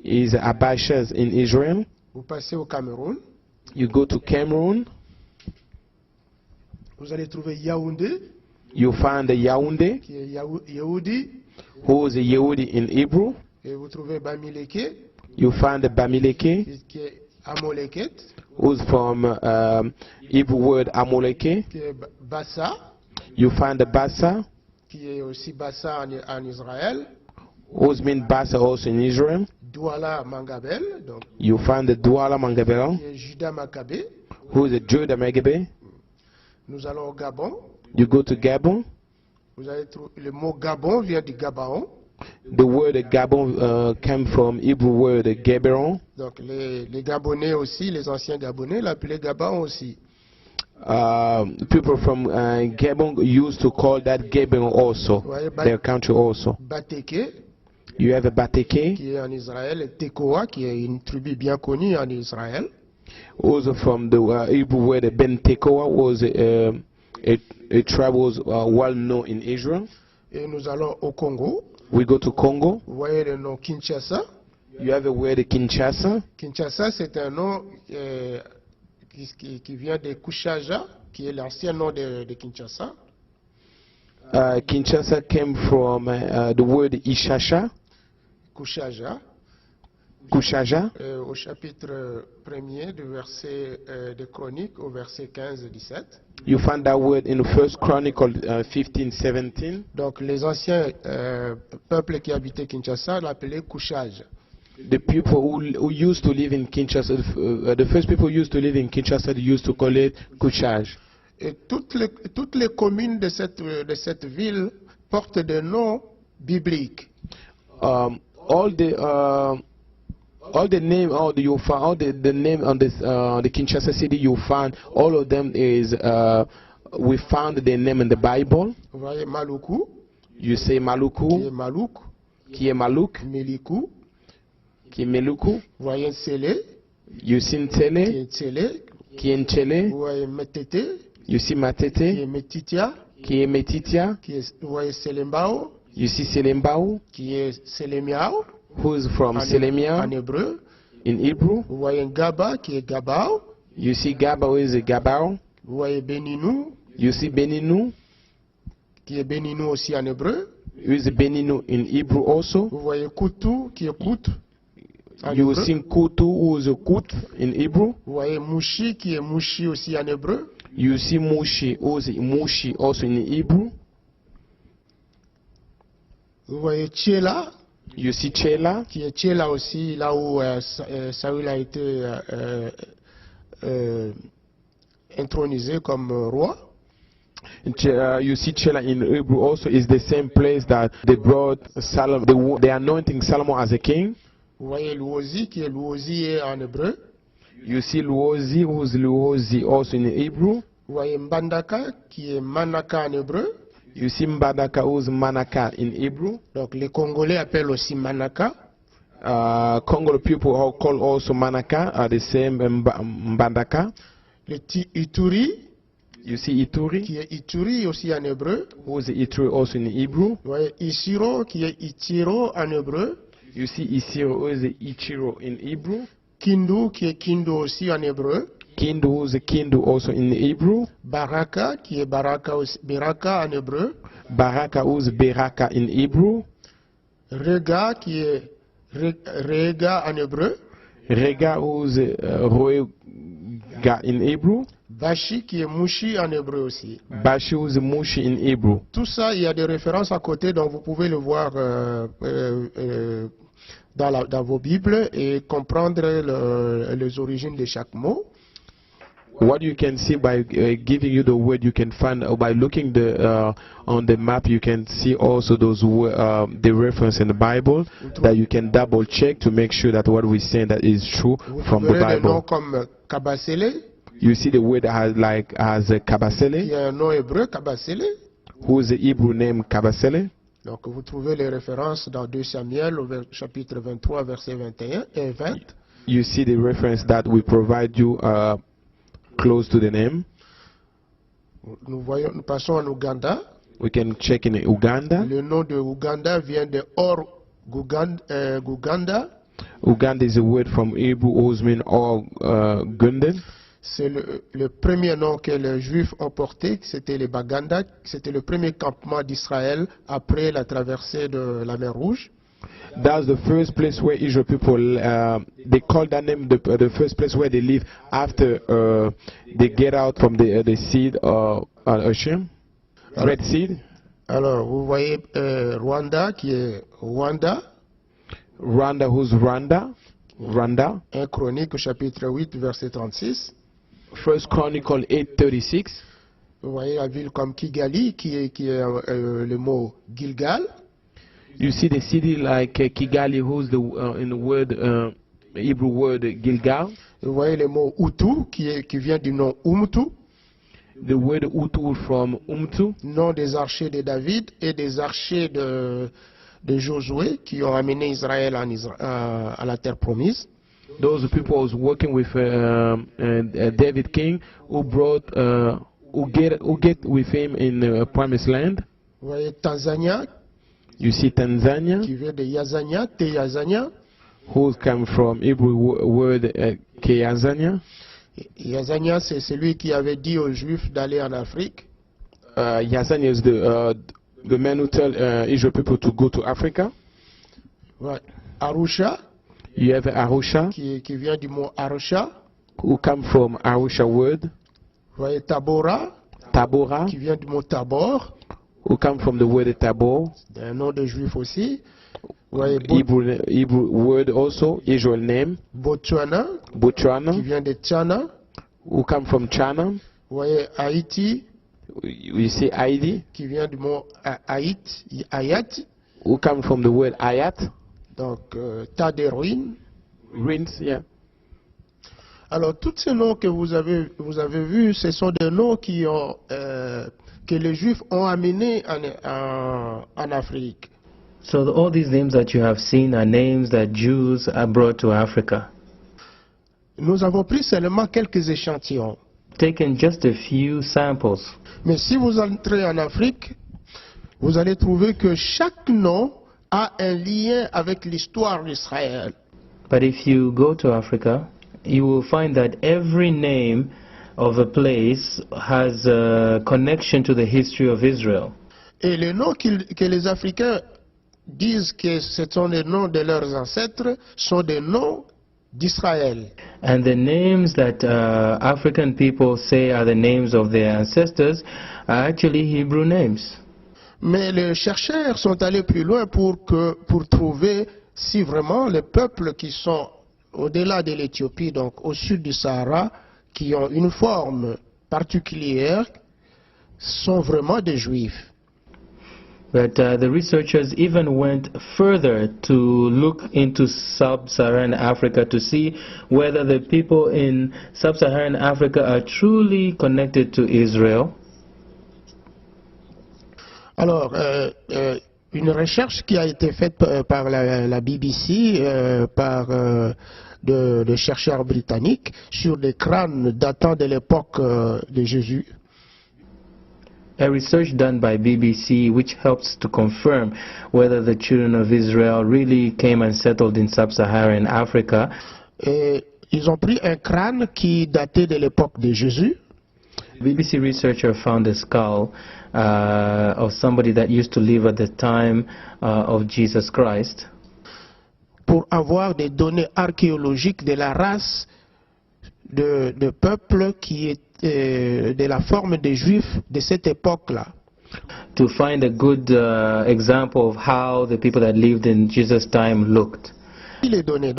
is Abashas in Israel. Vous passez au Cameroun. You go to Cameroon. Vous allez trouver Yaoundé, You find the Yaoundé, qui est Yehudi. who is a Yehudi in Hebrew. Et vous trouvez Bamileke, You find the Bamileke, qui est Amoleket, who's from Hebrew word Amoleke. qui est Bassa, You find the Bassa, qui est aussi Bassa en Israël. who's mean Bassa also in Israel. Douala Mangabel, donc, You find the Douala Mangabela, qui est Judas Maccabée. who is a Judah Megabe. Nous allons au Gabon. You go to Gabon. Vous allez trouver le mot Gabon vient du Gabaon. The word Gabon came from Hebrew word Gaberon. Donc les Gabonais aussi, les anciens Gabonais l'appelaient Gabaon aussi. People from Gabon used to call that Gabon also, Ouais, their country also. Bateke, You have a Bateke, qui est en Israël, et Tekoa, qui est une tribu bien connue en Israël. also from the Hebrew word Ben Tekoa, was a tribe was well known in Israel. Et nous allons au Congo. We go to Congo. Vous voyez le nom Kinshasa. You have a word Kinshasa. Kinshasa, c'est un nom qui vient de Kushaja, qui est l'ancien nom de Kinshasa. Kinshasa came from the word Ishasha, Kushaja. Kushaja. Au chapitre 1er du verset de Chroniques au verset 15 et 17. You find that word in First Chronicle 15:17. Donc les anciens peuples qui habitaient Kinshasa l'appelaient Kushaj. The people who used to live in Kinshasa, the first people who used to live in Kinshasa, they used to call it Kushaj. Et toutes les communes de cette ville portent des noms bibliques. All the name, you find all the name on this the Kinshasa city, you find all of them is we found their name in the Bible. Vous voyez Maluku, You say qui est Maluku, Malouk, qui est Maluk, Meliku. qui est Meluku. Vous voyez Sélé, You see qui Ntele, est Tsélé. qui est Ntele. Vous voyez Metete, You see qui Matete, est Metitia, qui est Metitia. vous voyez Selembao, You see Selembao, qui est Selemiao who's from Selemia en hébreu. in Hebrew. Vous voyez Gaba, qui est Gabao. You see Gabao is a Gabao. Vous voyez Beninou, You see Beninu, qui est Beninou aussi en hébreu. who is Beninu in Hebrew also. Vous voyez Koutou, qui est Kout en You hébreu. see Kutu, who is a Kut in Hebrew. Vous voyez Mouchi, qui est Mouchi aussi en hébreu. You see Mushi, who is Mushi also in Hebrew. Vous voyez Tchéla, You see Chela, qui est Tchéla aussi, là où Saül a été intronisé comme roi. You see Chela in Hebrew also is the same place that they brought Solomon, the anointing Solomon as a king. Vous voyez Louosi, qui est Louosi en hébreu. You see Luozi, who is Luozi also in Hebrew. Vous voyez Mbandaka, qui est Manaka en hébreu. You see Mbadaka, who is Manaka in Hebrew. Donc les Congolais appellent aussi Manaka. Congo people call also Manaka, are the same Mbadaka. Le Ituri, You see Ituri, qui est Ituri aussi en hébreu. who is Ituri also in Hebrew. Vous voyez Isiro, qui est Itiro en hébreu. You see Isiro, who is Ichiro in Hebrew. Kindu, qui est Kindu aussi en hébreu. Kindu, who is Kindu also in Hebrew. Baraka, qui est Baraka en hébreu. Baraka, who is Beraka in Hebrew. Rega, qui est Rega en hébreu. Rega, who is Roega in Hebrew. Bashi, qui est Mushi en hébreu aussi. Bashi, who is Mushi in Hebrew. Tout ça, il y a des références à côté, donc vous pouvez le voir dans vos Bibles et comprendre les origines de chaque mot. What you can see by giving you the word, you can find by looking on the map. You can see also those the reference in the Bible that you can double check to make sure that what we say that is true Vous from the trouverez des noms Bible. comme Kabasele, You see the word that has qui Kabasele, est un nom hébreu, Kabasele. who is the Hebrew name Kabasele. Donc vous trouvez les références dans 2 Samuel au chapitre 23, verset 21 et 20. You see the reference that we provide you close to the name. Nous passons en Ouganda. We can check in Uganda. Le nom de Ouganda vient de Or Guganda. Uganda is a word from Hebrew, Osmin or Gundan. C'est le premier nom que les Juifs ont porté, c'était les Baganda. C'était le premier campement d'Israël après la traversée de la mer Rouge. That's the first place where Israel people, they call that name the first place where they live after they get out from the seed ocean, Red Sea. Alors, vous voyez Rwanda qui est Rwanda. Rwanda, who's Rwanda? Rwanda. 1 Chronique, chapitre 8, verset 36. First Chronicle 8:36. Vous voyez la ville comme Kigali, qui est le mot Gilgal. You see the city like Kigali, who's in the word Hebrew word Gilgal. Vous voyez le mot Hutu, qui vient du nom Umtu. The word Hutu from Umtu. Nom des archers de David et des archers de Josué qui ont amené Israël à la terre promise. Those people was working with David King, who brought, who get with him in the promised land. Vous voyez Tanzania. You see Tanzania, qui vient de Yazania, Yazania. Who come from Hebrew word Yazania. Yazania, c'est celui qui avait dit aux Juifs d'aller en Afrique. Yazania is the man who tell Israel people to go to Africa. Ouais. Arusha. You have Arusha, qui vient du mot Arusha. Who come from Arusha word. Vous voyez Tabora. Tabora, qui vient du mot Tabor. Who come from the word Tabor. Un nom de Juif aussi. Vous voyez Hebrew word also, Israel name. Botswana. Botswana, qui vient de Tchana. Who come from China. Vous voyez Haïti. You see Haïti, qui vient du mot Ayat. Who come from the word Ayat. Donc, tas de ruines. Ruins, yeah. Alors, tous ces noms que vous avez vus, ce sont des noms que les Juifs ont amenés en Afrique. So all these names that you have seen are names that Jews are brought to Africa. Nous avons pris seulement quelques échantillons. Taken just a few samples. Mais si vous entrez en Afrique, vous allez trouver que chaque nom a un lien avec l'histoire d'Israël. But if you go to Africa, you will find that every name of a place has a connection to the history of Israel. Et les noms que les Africains disent que ce sont les noms de leurs ancêtres sont des noms d'Israël. And the names that African people say are the names of their ancestors are actually Hebrew names. Mais les chercheurs sont allés plus loin pour trouver si vraiment les peuples qui sont au-delà de l'Éthiopie, donc au sud du Sahara, qui ont une forme particulière, sont vraiment des Juifs. But the researchers even went further to look into sub-Saharan Africa to see whether the people in sub-Saharan Africa are truly connected to Israel. Alors, une recherche qui a été faite par la BBC, par de chercheurs britanniques, sur des crânes datant de l'époque de Jésus. A research done by BBC which helps to confirm whether the children of Israel really came and settled in sub-Saharan Africa. Et ils ont pris un crâne qui datait de l'époque de Jésus. BBC researcher found a skull of somebody that used to live at the time of Jesus Christ. Pour avoir des données archéologiques de la race de peuple qui est de la forme des Juifs de cette époque-là. To find a good example of how the people that lived in Jesus' time looked. Les données